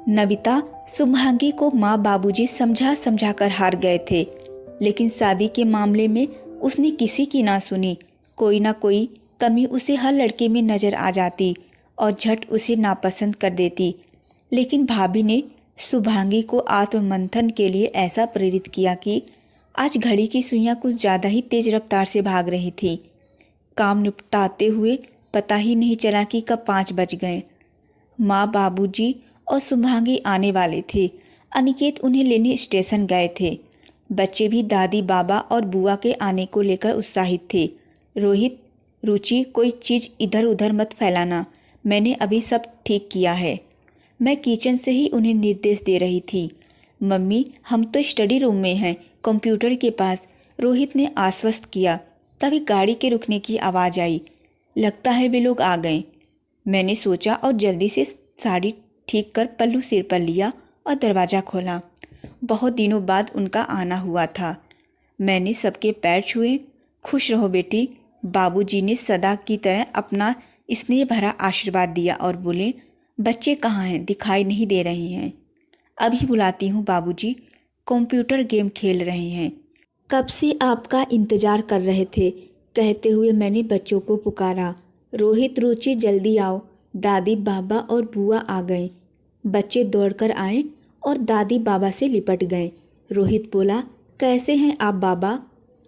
नविता शुभांगी को माँ बाबूजी समझा समझा कर हार गए थे, लेकिन शादी के मामले में उसने किसी की ना सुनी। कोई ना कोई कमी उसे हर लड़के में नज़र आ जाती और झट उसे नापसंद कर देती। लेकिन भाभी ने शुभांगी को आत्ममंथन के लिए ऐसा प्रेरित किया कि आज घड़ी की सुइयां कुछ ज़्यादा ही तेज रफ्तार से भाग रही थी। काम निपटाते हुए पता ही नहीं चला कि कब 5 बज गए। माँ बाबूजी और शुभांगी आने वाले थे। अनिकेत उन्हें लेने स्टेशन गए थे। बच्चे भी दादी बाबा और बुआ के आने को लेकर उत्साहित थे। रोहित, रुचि, कोई चीज़ इधर उधर मत फैलाना, मैंने अभी सब ठीक किया है। मैं किचन से ही उन्हें निर्देश दे रही थी। मम्मी, हम तो स्टडी रूम में हैं, कंप्यूटर के पास, रोहित ने आश्वस्त किया। तभी गाड़ी के रुकने की आवाज़ आई। लगता है वे लोग आ गए, मैंने सोचा और जल्दी से साड़ी ठीक कर पल्लू सिर पर लिया और दरवाज़ा खोला। बहुत दिनों बाद उनका आना हुआ था। मैंने सबके पैर छुए। खुश रहो बेटी, बाबूजी ने सदा की तरह अपना स्नेह भरा आशीर्वाद दिया और बोले, बच्चे कहाँ हैं, दिखाई नहीं दे रहे हैं। अभी बुलाती हूँ बाबूजी, कंप्यूटर गेम खेल रहे हैं। कब से आपका इंतज़ार कर रहे थे, कहते हुए मैंने बच्चों को पुकारा। रोहित, रुचि, जल्दी आओ, दादी बाबा और बुआ आ गए। बच्चे दौड़कर आए और दादी बाबा से लिपट गए। रोहित बोला, कैसे हैं आप बाबा?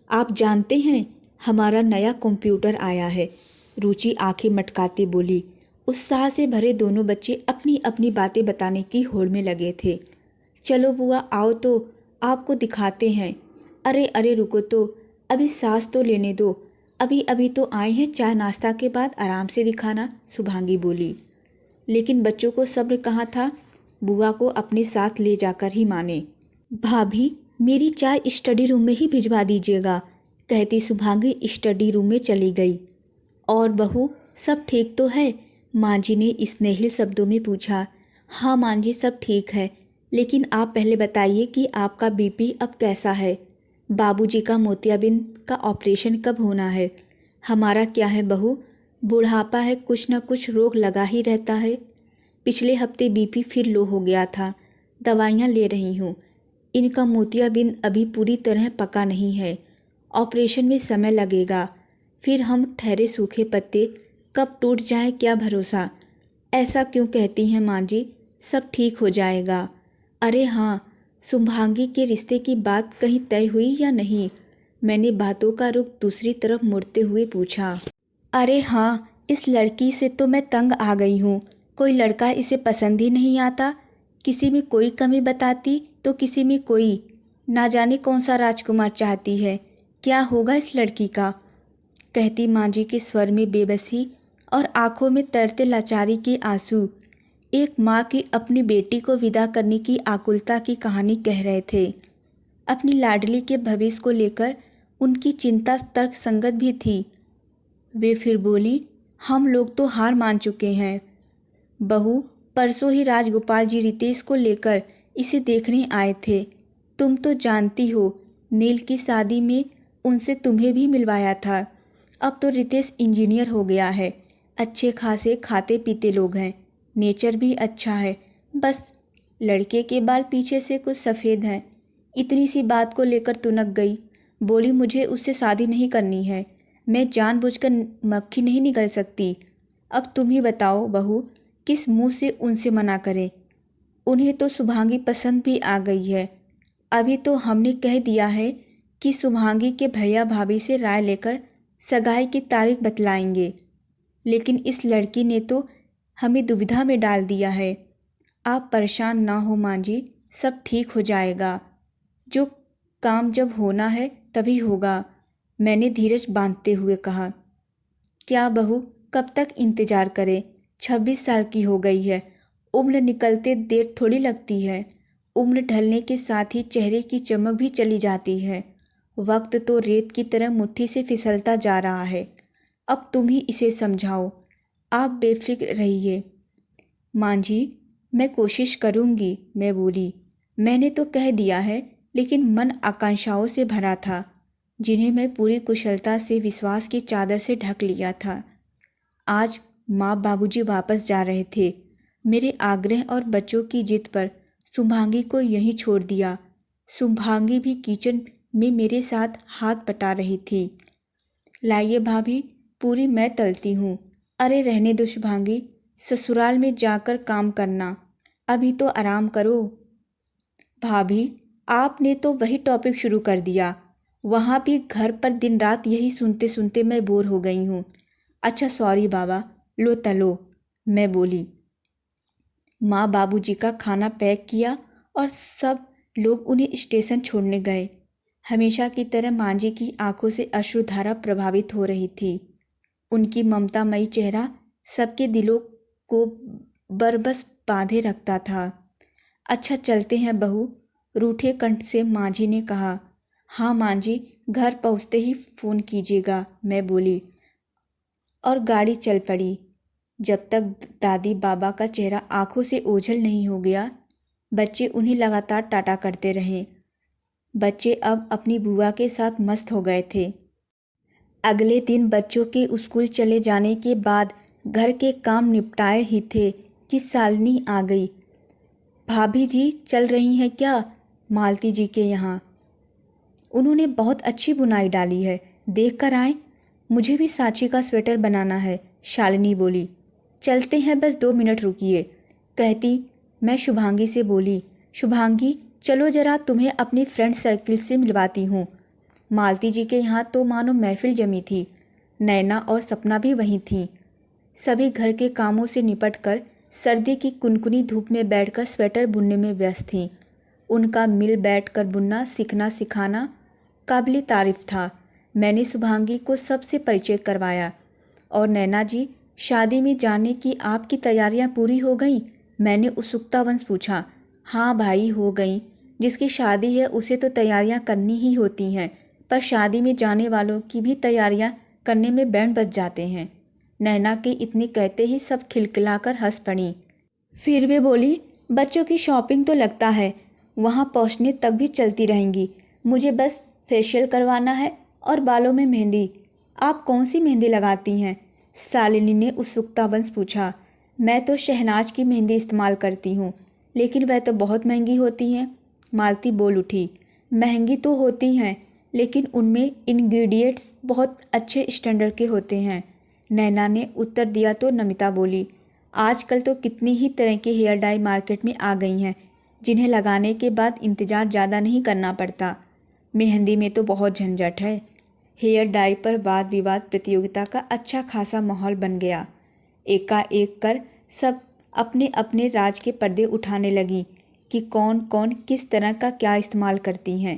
आप जानते हैं हमारा नया कंप्यूटर आया है। रुचि आंखें मटकाती बोली। उत्साह से भरे दोनों बच्चे अपनी अपनी बातें बताने की होड़ में लगे थे। चलो बुआ, आओ तो आपको दिखाते हैं। अरे अरे रुको तो, अभी सांस तो लेने दो, अभी अभी तो आए हैं, चाय नाश्ता के बाद आराम से दिखाना, शुभांगी बोली। लेकिन बच्चों को सब्र कहाँ था। बुआ को अपने साथ ले जाकर ही माने। भाभी, मेरी चाय स्टडी रूम में ही भिजवा दीजिएगा, कहती शुभांगी स्टडी रूम में चली गई। और बहू, सब ठीक तो है? माँ जी ने स्नेहिल शब्दों में पूछा। हाँ माँ जी, सब ठीक है, लेकिन आप पहले बताइए कि आपका बीपी अब कैसा है? बाबूजी का मोतियाबिंद का ऑपरेशन कब होना है? हमारा क्या है बहू, बुढ़ापा है, कुछ न कुछ रोग लगा ही रहता है। पिछले हफ्ते बीपी फिर लो हो गया था, दवाइयाँ ले रही हूँ। इनका मोतियाबिंद अभी पूरी तरह पका नहीं है, ऑपरेशन में समय लगेगा। फिर हम ठहरे सूखे पत्ते, कब टूट जाए क्या भरोसा। ऐसा क्यों कहती हैं माँ जी, सब ठीक हो जाएगा। अरे हाँ, शुभांगी के रिश्ते की बात कहीं तय हुई या नहीं? मैंने बातों का रुख दूसरी तरफ मुड़ते हुए पूछा। अरे हाँ, इस लड़की से तो मैं तंग आ गई हूँ। कोई लड़का इसे पसंद ही नहीं आता। किसी में कोई कमी बताती तो किसी में कोई, ना जाने कौन सा राजकुमार चाहती है। क्या होगा इस लड़की का, कहती माँ जी के स्वर में बेबसी और आंखों में तैरते लाचारी के आंसू एक माँ की अपनी बेटी को विदा करने की आकुलता की कहानी कह रहे थे। अपनी लाडली के भविष्य को लेकर उनकी चिंता तर्कसंगत भी थी। वे फिर बोली, हम लोग तो हार मान चुके हैं बहू। परसों ही राजगोपाल जी रितेश को लेकर इसे देखने आए थे। तुम तो जानती हो, नील की शादी में उनसे तुम्हें भी मिलवाया था। अब तो रितेश इंजीनियर हो गया है, अच्छे खासे खाते पीते लोग हैं, नेचर भी अच्छा है। बस लड़के के बाल पीछे से कुछ सफ़ेद हैं। इतनी सी बात को लेकर तुनक गई। बोली, मुझे उससे शादी नहीं करनी है, मैं जानबूझकर मक्खी नहीं निगल सकती। अब तुम ही बताओ बहू, किस मुंह से उनसे मना करें। उन्हें तो शुभांगी पसंद भी आ गई है। अभी तो हमने कह दिया है कि शुभांगी के भैया भाभी से राय लेकर सगाई की तारीख बतलाएंगे, लेकिन इस लड़की ने तो हमें दुविधा में डाल दिया है। आप परेशान ना हो माँ जी, सब ठीक हो जाएगा। जो काम जब होना है तभी होगा, मैंने धीरज बांधते हुए कहा। क्या बहू, कब तक इंतज़ार करें? 26 साल की हो गई है, उम्र निकलते देर थोड़ी लगती है। उम्र ढलने के साथ ही चेहरे की चमक भी चली जाती है। वक्त तो रेत की तरह मुट्ठी से फिसलता जा रहा है। अब तुम ही इसे समझाओ। आप बेफिक्र रहिए। माँ जी, मैं कोशिश करूँगी, मैं बोली। मैंने तो कह दिया है, लेकिन मन आकांक्षाओं से भरा था, जिन्हें मैं पूरी कुशलता से विश्वास की चादर से ढक लिया था। आज माँ बाबूजी वापस जा रहे थे। मेरे आग्रह और बच्चों की जिद पर शुभांगी को यहीं छोड़ दिया। शुभांगी भी किचन में मेरे साथ हाथ बटा रही थी। लाइए भाभी, पूरी मैं तलती हूँ। अरे रहने दो शुभांगी, ससुराल में जाकर काम करना, अभी तो आराम करो। भाभी, आपने तो वही टॉपिक शुरू कर दिया। वहाँ भी घर पर दिन रात यही सुनते सुनते मैं बोर हो गई हूँ। अच्छा सॉरी बाबा, लो तलो, मैं बोली। माँ बाबूजी का खाना पैक किया और सब लोग उन्हें स्टेशन छोड़ने गए। हमेशा की तरह मांझी की आंखों से अश्रुधारा प्रभावित हो रही थी। उनकी ममतामयी चेहरा सबके दिलों को बरबस बांधे रखता था। अच्छा चलते हैं बहू, रूठे कंठ से मांझी ने कहा। हाँ मांझी, घर पहुँचते ही फ़ोन कीजिएगा, मैं बोली और गाड़ी चल पड़ी। जब तक दादी बाबा का चेहरा आंखों से ओझल नहीं हो गया, बच्चे उन्हें लगातार टाटा करते रहे। बच्चे अब अपनी बुआ के साथ मस्त हो गए थे। अगले दिन बच्चों के स्कूल चले जाने के बाद घर के काम निपटाए ही थे कि शालिनी आ गई। भाभी जी चल रही हैं क्या मालती जी के यहाँ? उन्होंने बहुत अच्छी बुनाई डाली है, देख कर आएँ। मुझे भी सांची का स्वेटर बनाना है, शालिनी बोली। चलते हैं, बस 2 मिनट रुकिए, कहती मैं शुभांगी से बोली। शुभांगी चलो जरा, तुम्हें अपनी फ्रेंड सर्किल से मिलवाती हूँ। मालती जी के यहाँ तो मानो महफिल जमी थी। नैना और सपना भी वहीं थीं। सभी घर के कामों से निपटकर सर्दी की कुनकुनी धूप में बैठकर स्वेटर बुनने में व्यस्त थीं। उनका मिल बैठकर बुनना सीखना सिखाना काबिल तारीफ था। मैंने शुभांगी को सबसे परिचय करवाया। और नैना जी, शादी में जाने की आपकी तैयारियां पूरी हो गईं? मैंने उत्सुकतावश पूछा। हाँ भाई, हो गई। जिसकी शादी है उसे तो तैयारियां करनी ही होती हैं, पर शादी में जाने वालों की भी तैयारियां करने में बैंड बज जाते हैं। नैना के इतने कहते ही सब खिलखिलाकर हंस पड़ी। फिर वे बोली, बच्चों की शॉपिंग तो लगता है वहाँ पहुँचने तक भी चलती रहेंगी। मुझे बस फेशियल करवाना है और बालों में मेहंदी। आप कौन सी मेहंदी लगाती हैं? शालिनी ने उत्सुकतावश पूछा। मैं तो शहनाज की मेहंदी इस्तेमाल करती हूँ, लेकिन वह तो बहुत महंगी होती हैं, मालती बोल उठी। महंगी तो होती हैं, लेकिन उनमें इंग्रेडिएंट्स बहुत अच्छे स्टैंडर्ड के होते हैं, नैना ने उत्तर दिया तो नमिता बोली। आजकल तो कितनी ही तरह के हेयर डाई मार्केट में आ गई हैं, जिन्हें लगाने के बाद इंतज़ार ज़्यादा नहीं करना पड़ता। मेहंदी में तो बहुत झंझट है। हेयर डाई पर वाद विवाद प्रतियोगिता का अच्छा खासा माहौल बन गया। एकाएक कर सब अपने अपने राज के पर्दे उठाने लगी कि कौन कौन किस तरह का क्या इस्तेमाल करती हैं।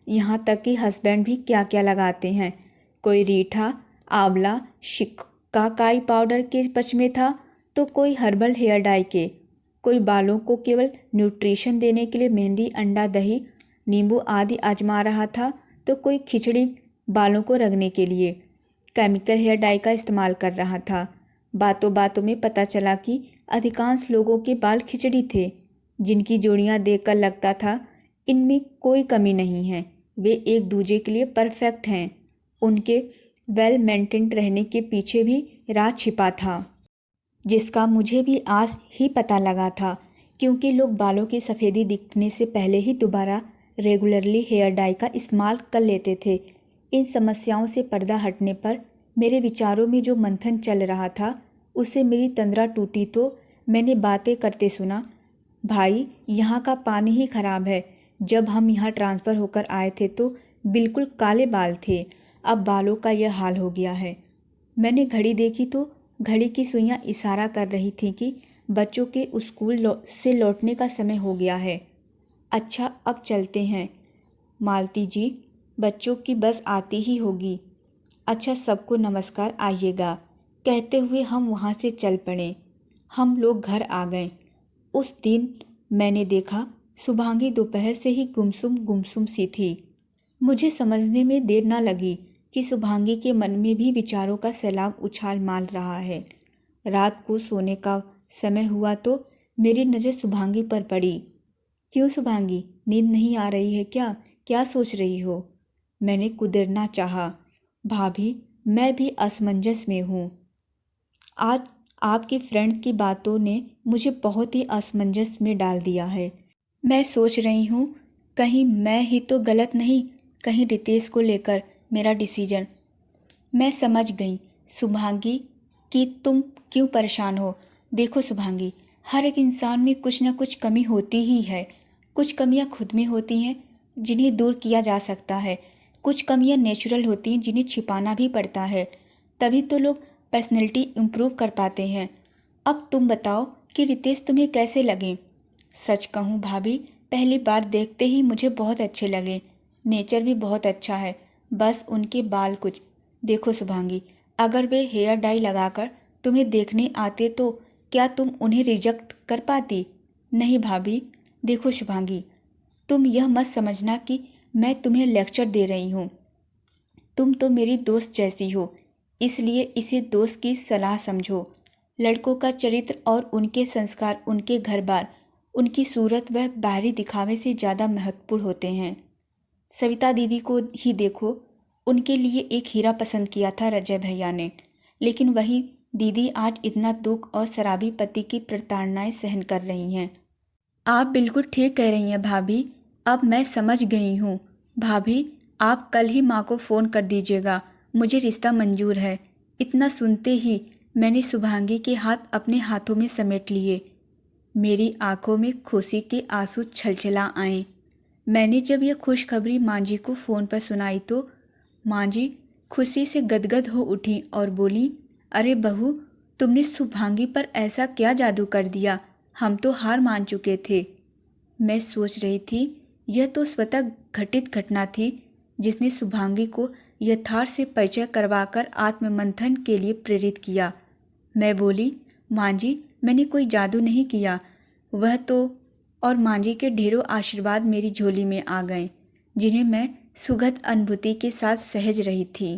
यहाँ तक कि हस्बैंड भी क्या क्या लगाते हैं। कोई रीठा, आंवला, शिकाकाई पाउडर के पच में था, तो कोई हर्बल हेयर डाई के। कोई बालों को केवल न्यूट्रिशन देने के लिए मेहंदी, अंडा, दही, नींबू आदि आजमा रहा था, तो कोई खिचड़ी बालों को रगड़ने के लिए केमिकल हेयर डाई का इस्तेमाल कर रहा था। बातों बातों में पता चला कि अधिकांश लोगों के बाल खिचड़ी थे, जिनकी जोड़ियां देखकर लगता था इनमें कोई कमी नहीं है, वे एक दूजे के लिए परफेक्ट हैं। उनके वेल मेंटेन्ड रहने के पीछे भी राज छिपा था, जिसका मुझे भी आज ही पता लगा था, क्योंकि लोग बालों की सफ़ेदी दिखने से पहले ही दोबारा रेगुलरली हेयर डाई का इस्तेमाल कर लेते थे। इन समस्याओं से पर्दा हटने पर मेरे विचारों में जो मंथन चल रहा था, उससे मेरी तंद्रा टूटी तो मैंने बातें करते सुना। भाई, यहाँ का पानी ही ख़राब है। जब हम यहाँ ट्रांसफ़र होकर आए थे तो बिल्कुल काले बाल थे, अब बालों का यह हाल हो गया है। मैंने घड़ी देखी तो घड़ी की सुइयाँ इशारा कर रही थी कि बच्चों के स्कूल से लौटने का समय हो गया है। अच्छा, अब चलते हैं मालती जी, बच्चों की बस आती ही होगी। अच्छा, सबको नमस्कार, आइएगा, कहते हुए हम वहाँ से चल पड़े। हम लोग घर आ गए। उस दिन मैंने देखा शुभांगी दोपहर से ही गुमसुम गुमसुम सी थी। मुझे समझने में देर ना लगी कि शुभांगी के मन में भी विचारों का सैलाब उछाल मार रहा है। रात को सोने का समय हुआ तो मेरी नज़र शुभांगी पर पड़ी। क्यों शुभांगी, नींद नहीं आ रही है क्या? क्या सोच रही हो? मैंने कुदरना चाहा। भाभी, मैं भी असमंजस में हूँ। आज आपके फ्रेंड्स की बातों ने मुझे बहुत ही असमंजस में डाल दिया है। मैं सोच रही हूँ कहीं मैं ही तो गलत नहीं, कहीं रितेश को लेकर मेरा डिसीजन। मैं समझ गई शुभांगी कि तुम क्यों परेशान हो। देखो शुभांगी, हर एक इंसान में कुछ ना कुछ कमी होती ही है। कुछ कमियां खुद में होती हैं जिन्हें दूर किया जा सकता है, कुछ कमियां नेचुरल होती हैं जिन्हें छिपाना भी पड़ता है, तभी तो लोग पर्सनैलिटी इम्प्रूव कर पाते हैं। अब तुम बताओ कि रितेश तुम्हें कैसे लगे। सच कहूँ भाभी, पहली बार देखते ही मुझे बहुत अच्छे लगे। नेचर भी बहुत अच्छा है, बस उनके बाल कुछ। देखो शुभांगी, अगर वे हेयर डाई लगाकर तुम्हें देखने आते तो क्या तुम उन्हें रिजेक्ट कर पाती? नहीं भाभी। देखो शुभांगी, तुम यह मत समझना कि मैं तुम्हें लेक्चर दे रही हूँ। तुम तो मेरी दोस्त जैसी हो, इसलिए इसे दोस्त की सलाह समझो। लड़कों का चरित्र और उनके संस्कार, उनके घर बार, उनकी सूरत व बाहरी दिखावे से ज़्यादा महत्वपूर्ण होते हैं। सविता दीदी को ही देखो, उनके लिए एक हीरा पसंद किया था रजय भैया ने, लेकिन वही दीदी आज इतना दुख और शराबी पति की प्रताड़नाएं सहन कर रही हैं। आप बिल्कुल ठीक कह रही हैं भाभी, अब मैं समझ गई हूँ। भाभी, आप कल ही माँ को फ़ोन कर दीजिएगा, मुझे रिश्ता मंजूर है। इतना सुनते ही मैंने शुभांगी के हाथ अपने हाथों में समेट लिए। मेरी आंखों में खुशी के आंसू छलछला आए। मैंने जब यह खुशखबरी माँ जी को फ़ोन पर सुनाई तो माँ जी खुशी से गदगद हो उठी और बोली, अरे बहू, तुमने शुभांगी पर ऐसा क्या जादू कर दिया, हम तो हार मान चुके थे। मैं सोच रही थी यह तो स्वतः घटित घटना थी जिसने शुभांगी को यथार्थ से परिचय करवाकर आत्ममंथन के लिए प्रेरित किया। मैं बोली, माँ जी, मैंने कोई जादू नहीं किया, वह तो। और माँ जी के ढेरों आशीर्वाद मेरी झोली में आ गए, जिन्हें मैं सुखद अनुभूति के साथ सहज रही थी।